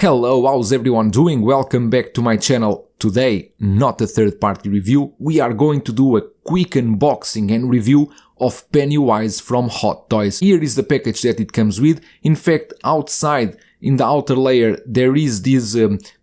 Hello, how's everyone doing? Welcome back to my channel. Today, not a third-party review, we are going to do a quick unboxing and review of Pennywise from Hot Toys. Here is the package that it comes with. In fact, outside, in the outer layer, there is this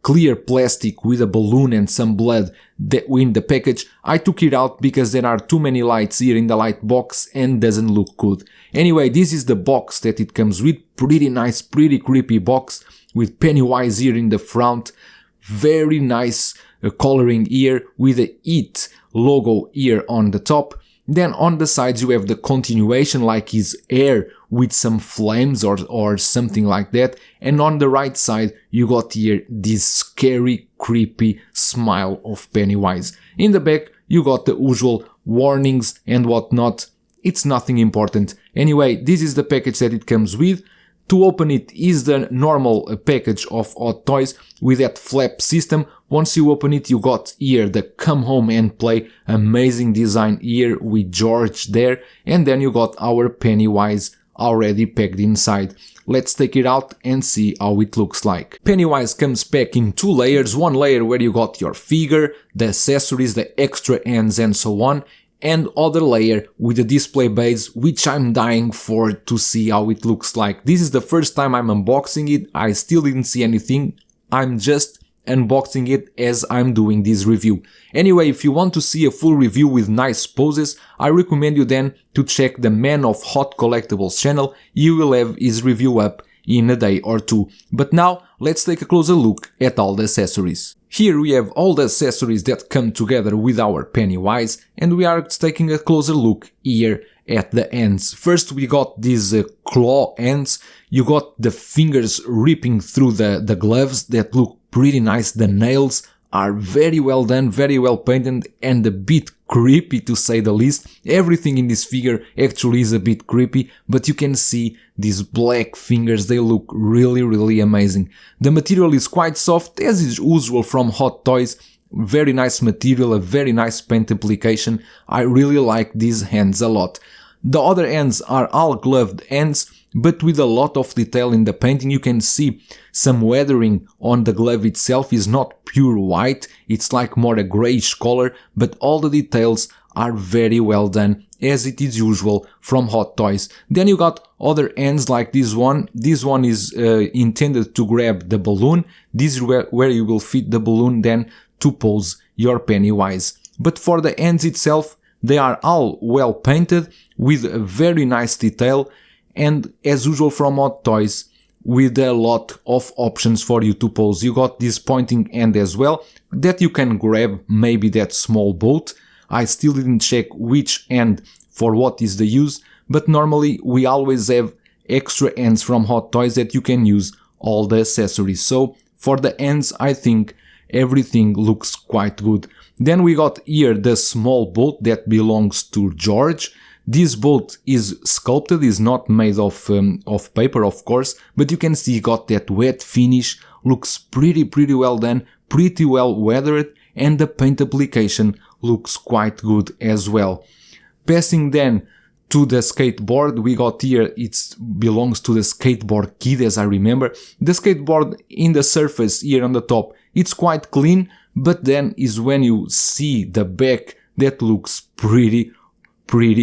clear plastic with a balloon and some blood in the package. I took it out because there are too many lights here in the light box and doesn't look good. Anyway, this is the box that it comes with. Pretty nice, pretty creepy box with Pennywise here in the front. Very nice coloring here with the IT logo here on the top. Then on the sides you have the continuation, like his hair with some flames or something like that. And on the right side you got here this scary, creepy smile of Pennywise. In the back you got the usual warnings and whatnot. It's nothing important. Anyway, this is the package that it comes with. To open it is the normal package of Hot Toys with that flap system. Once you open it, you got here the Come Home and Play, amazing design here with George there, and then you got our Pennywise already packed inside. Let's take it out and see how it looks like. Pennywise comes packed in two layers, one layer where you got your figure, the accessories, the extra ends and so on, and other layer with the display base, which I'm dying for to see how it looks like. This is the first time I'm unboxing it. I still didn't see anything. I'm just unboxing it as I'm doing this review. Anyway, if you want to see a full review with nice poses, I recommend you then to check the Man of Hot Collectibles channel. You will have his review up in a day or two. But now let's take a closer look at all the accessories. Here we have all the accessories that come together with our Pennywise, and we are taking a closer look here at the ends. First we got these claw ends. You got the fingers ripping through the gloves that look pretty nice. The nails are very well done, very well painted, and a bit creepy to say the least. Everything in this figure actually is a bit creepy, but you can see these black fingers, they look really amazing. The material is quite soft, as is usual from Hot Toys. Very nice material, a very nice paint application. I really like these hands a lot. The other ends are all gloved ends, but with a lot of detail in the painting. You can see some weathering on the glove itself. Is not pure white, it's like more a grayish color, but all the details are very well done, as it is usual from Hot Toys. Then you got other ends like this one. This one is intended to grab the balloon. This is where you will fit the balloon then to pose your Pennywise. But for the ends itself, they are all well painted with a very nice detail, and as usual from Hot Toys, with a lot of options for you to pose. You got this pointing end as well that you can grab, maybe that small boat. I still didn't check which end for what is the use, but normally we always have extra ends from Hot Toys that you can use all the accessories. So for the ends I think everything looks quite good. Then we got here the small boat that belongs to George. This boat is sculpted, is not made of paper of course, but you can see got that wet finish, looks pretty well done, pretty well weathered, and the paint application looks quite good as well. Passing then to the skateboard, we got here, it belongs to the skateboard kid as I remember. The skateboard in the surface here on the top, it's quite clean, but then is when you see the back that looks pretty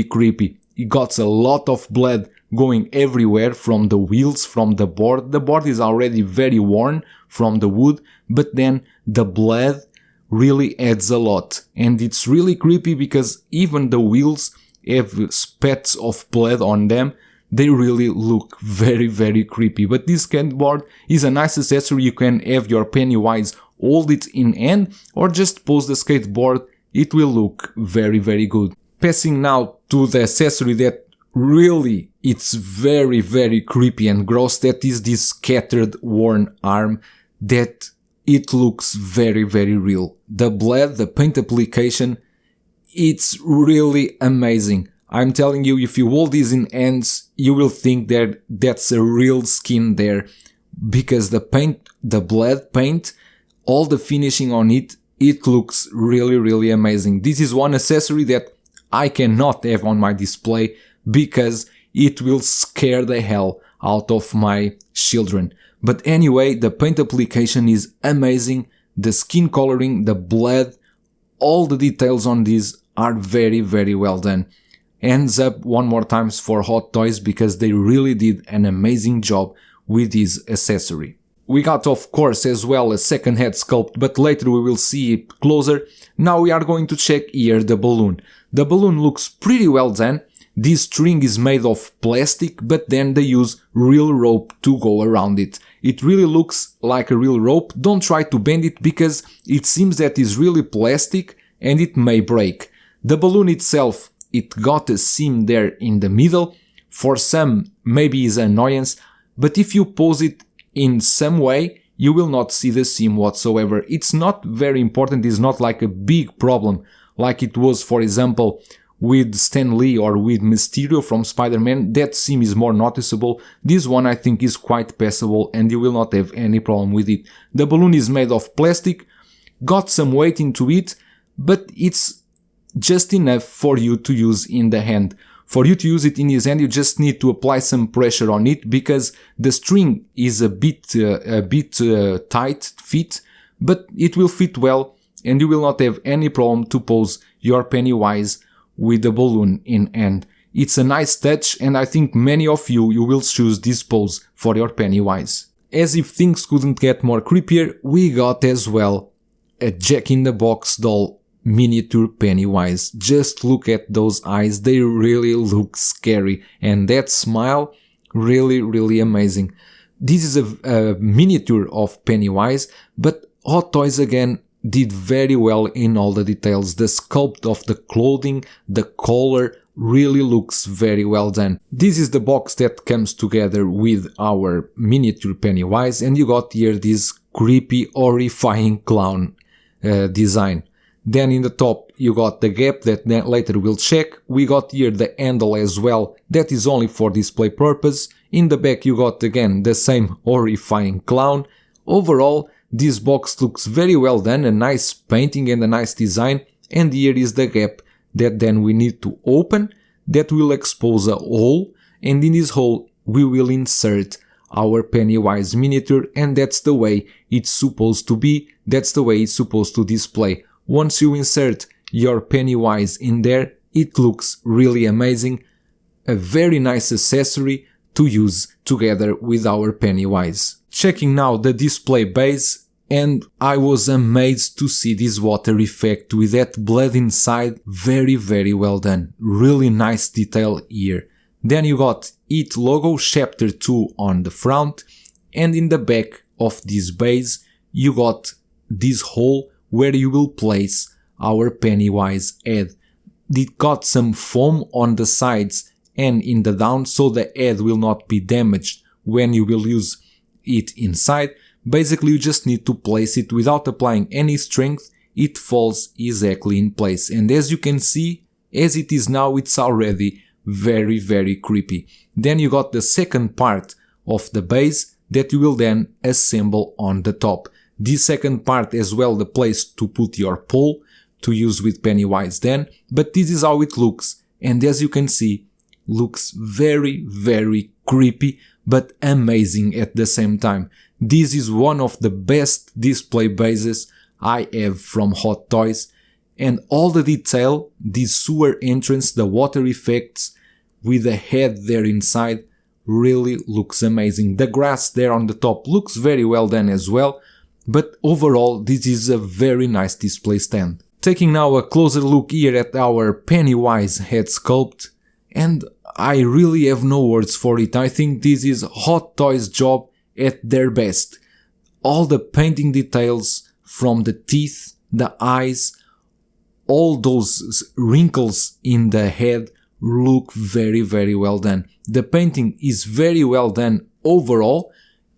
creepy. It got a lot of blood going everywhere from the wheels, from the board. The board is already very worn from the wood, but then the blood really adds a lot. And it's really creepy because even the wheels have spats of blood on them. They really look very creepy. But this skateboard is a nice accessory. You can have your Pennywise hold it in hand or just pose the skateboard. It will look very good. Passing now to the accessory that really it's very creepy and gross. That is this scattered worn arm that it looks very real. The blood, the paint application, it's really amazing. I'm telling you, if you hold these in hands, you will think that that's a real skin there, because the paint, the blood paint, all the finishing on it, it looks really amazing. This is one accessory that I cannot have on my display because it will scare the hell out of my children. But anyway, the paint application is amazing. The skin coloring, the blood, all the details on this are very, very well done. Hands up one more times for Hot Toys because they really did an amazing job with this accessory. We got of course as well a second head sculpt, but later we will see it closer. Now we are going to check here the balloon. The balloon looks pretty well done. This string is made of plastic, but then they use real rope to go around it. It really looks like a real rope. Don't try to bend it because it seems that it's really plastic and it may break. The balloon itself, it got a seam there in the middle. For some maybe is an annoyance, but if you pose it in some way, you will not see the seam whatsoever. It's not very important, it's not like a big problem like it was, for example, with Stan Lee or with Mysterio from Spider-Man. That seam is more noticeable. This one I think is quite passable and you will not have any problem with it. The balloon is made of plastic, got some weight into it, but it's just enough for you to use in the hand. For you to use it in his hand, you just need to apply some pressure on it because the string is a bit tight fit, but it will fit well and you will not have any problem to pose your Pennywise with the balloon in hand. It's a nice touch and I think many of you will choose this pose for your Pennywise. As if things couldn't get more creepier, we got as well a Jack-in-the-Box doll miniature Pennywise. Just look at those eyes, they really look scary, and that smile, really amazing. This is a miniature of Pennywise, but Hot Toys again did very well in all the details. The sculpt of the clothing, the color really looks very well done. This is the box that comes together with our miniature Pennywise, and you got here this creepy, horrifying clown design. Then in the top you got the gap that then later we'll check. We got here the handle as well, that is only for display purpose. In the back you got again the same horrifying clown. Overall this box looks very well done, a nice painting and a nice design. And here is the gap that then we need to open, that will expose a hole, and in this hole we will insert our Pennywise miniature, and that's the way it's supposed to be, that's the way it's supposed to display. Once you insert your Pennywise in there, it looks really amazing. A very nice accessory to use together with our Pennywise. Checking now the display base, and I was amazed to see this water effect with that blood inside. Very well done. Really nice detail here. Then you got IT logo chapter 2 on the front, and in the back of this base you got this hole where you will place our Pennywise head. It got some foam on the sides and in the down, so the head will not be damaged when you will use it inside. Basically you just need to place it without applying any strength. It falls exactly in place, and as you can see, as it is now, it's already very creepy. Then you got the second part of the base that you will then assemble on the top. This second part as well the place to put your pole to use with Pennywise then, but this is how it looks, and as you can see, looks very creepy but amazing at the same time. This is one of the best display bases I have from Hot Toys, and all the detail, this sewer entrance, the water effects with the head there inside really looks amazing. The grass there on the top looks very well done as well. But overall, this is a very nice display stand. Taking now a closer look here at our Pennywise head sculpt, and I really have no words for it. I think this is Hot Toys' job at their best. All the painting details from the teeth, the eyes, all those wrinkles in the head look very well done. The painting is very well done overall.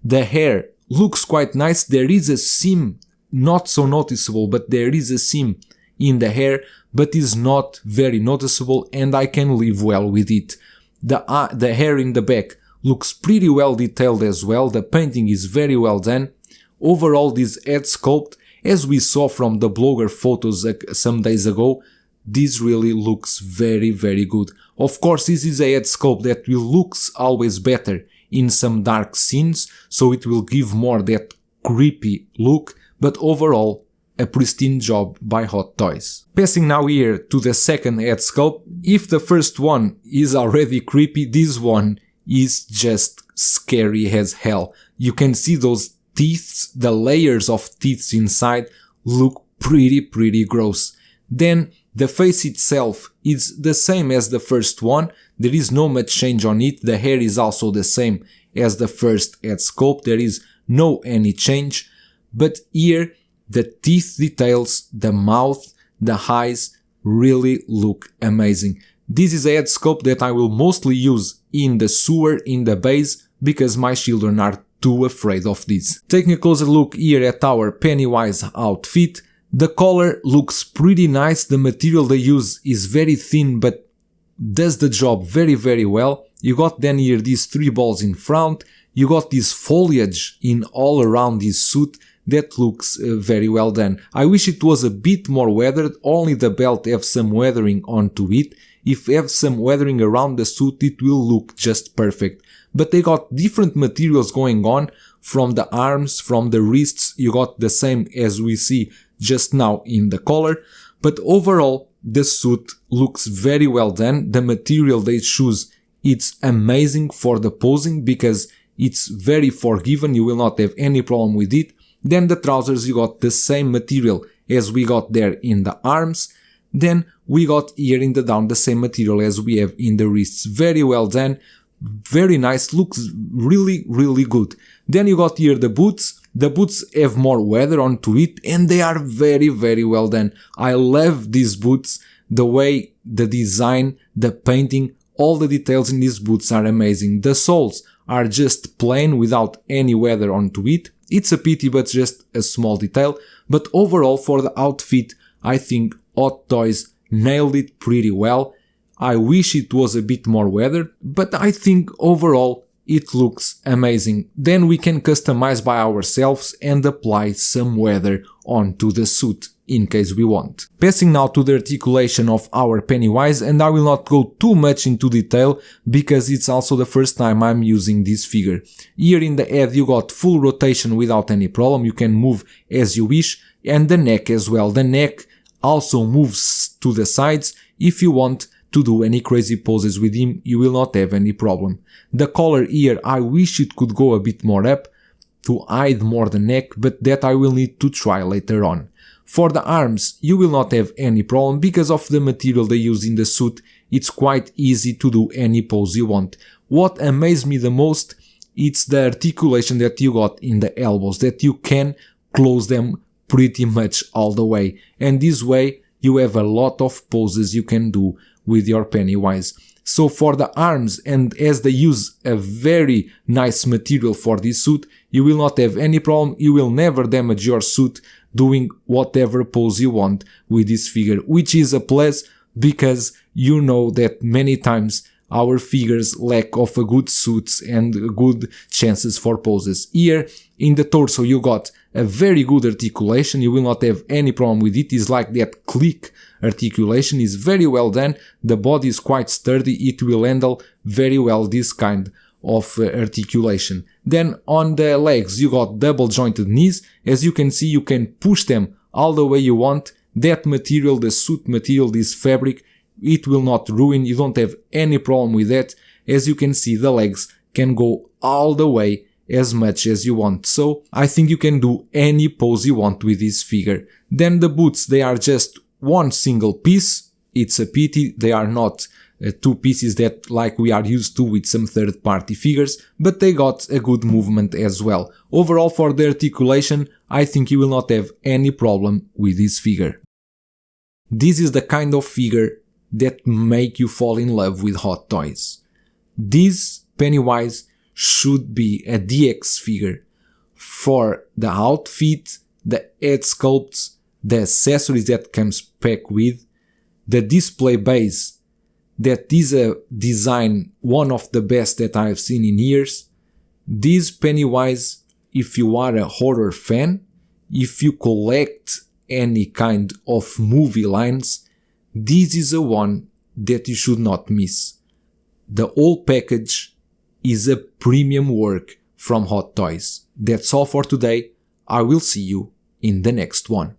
The hair looks quite nice. There is a seam, not so noticeable, but there is a seam in the hair, but is not very noticeable, and I can live well with it. The hair in the back looks pretty well detailed as well. The painting is very well done. Overall, this head sculpt, as we saw from the blogger photos some days ago, this really looks very good. Of course, this is a head sculpt that will looks always better in some dark scenes, so it will give more that creepy look, but overall a pristine job by Hot Toys. Passing now here to the second head sculpt. If the first one is already creepy, this one is just scary as hell. You can see those teeth, the layers of teeth inside look pretty gross. Then the face itself is the same as the first one, there is no much change on it, the hair is also the same as the first head sculpt, there is no any change, but here the teeth details, the mouth, the eyes really look amazing. This is a head sculpt that I will mostly use in the sewer, in the base, because my children are too afraid of this. Taking a closer look here at our Pennywise outfit, the collar looks pretty nice, the material they use is very thin but does the job very well. You got then here these 3 balls in front, you got this foliage in all around this suit that looks very well done. I wish it was a bit more weathered, only the belt have some weathering onto it. If you have some weathering around the suit it will look just perfect. But they got different materials going on from the arms, from the wrists, you got the same as we see just now in the collar, but overall the suit looks very well done. The material they choose, it's amazing for the posing because it's very forgiving, you will not have any problem with it. Then the trousers, you got the same material as we got there in the arms. Then we got here in the down the same material as we have in the wrists. Very well done, very nice, looks really good. Then you got here the boots. The boots have more weather onto it and they are very well done. I love these boots, the way the design, the painting, all the details in these boots are amazing. The soles are just plain without any weather onto it. It's a pity but just a small detail. But overall for the outfit I think Hot Toys nailed it pretty well. I wish it was a bit more weathered, but I think overall it looks amazing. Then we can customize by ourselves and apply some weather onto the suit in case we want. Passing now to the articulation of our Pennywise, and I will not go too much into detail because it's also the first time I'm using this figure. Here in the head you got full rotation without any problem, you can move as you wish, and the neck as well. The neck also moves to the sides. If you want to do any crazy poses with him, you will not have any problem. The collar here, I wish it could go a bit more up to hide more the neck, but that I will need to try later on. For the arms, you will not have any problem because of the material they use in the suit. It's quite easy to do any pose you want. What amazed me the most, it's the articulation that you got in the elbows, that you can close them pretty much all the way. And this way you have a lot of poses you can do with your Pennywise. So for the arms, and as they use a very nice material for this suit, you will not have any problem, you will never damage your suit doing whatever pose you want with this figure, which is a plus because you know that many times our figures lack of a good suits and good chances for poses. Here in the torso you got a very good articulation, you will not have any problem with it, it's like that click articulation, is very well done, the body is quite sturdy, it will handle very well this kind of articulation. Then on the legs you got double jointed knees, as you can see you can push them all the way you want, that material, the suit material, this fabric, it will not ruin, you don't have any problem with that. As you can see the legs can go all the way as much as you want, so I think you can do any pose you want with this figure. Then the boots, they are just one single piece, it's a pity they are not two pieces that like we are used to with some third party figures, but they got a good movement as well. Overall for the articulation I think you will not have any problem with this figure. This is the kind of figure that make you fall in love with Hot Toys. This Pennywise should be a DX figure for the outfit, the head sculpts, the accessories that comes packed with, the display base that is a design one of the best that I have seen in years. This Pennywise, if you are a horror fan, if you collect any kind of movie lines, this is a one that you should not miss. The whole package is a premium work from Hot Toys. That's all for today. I will see you in the next one.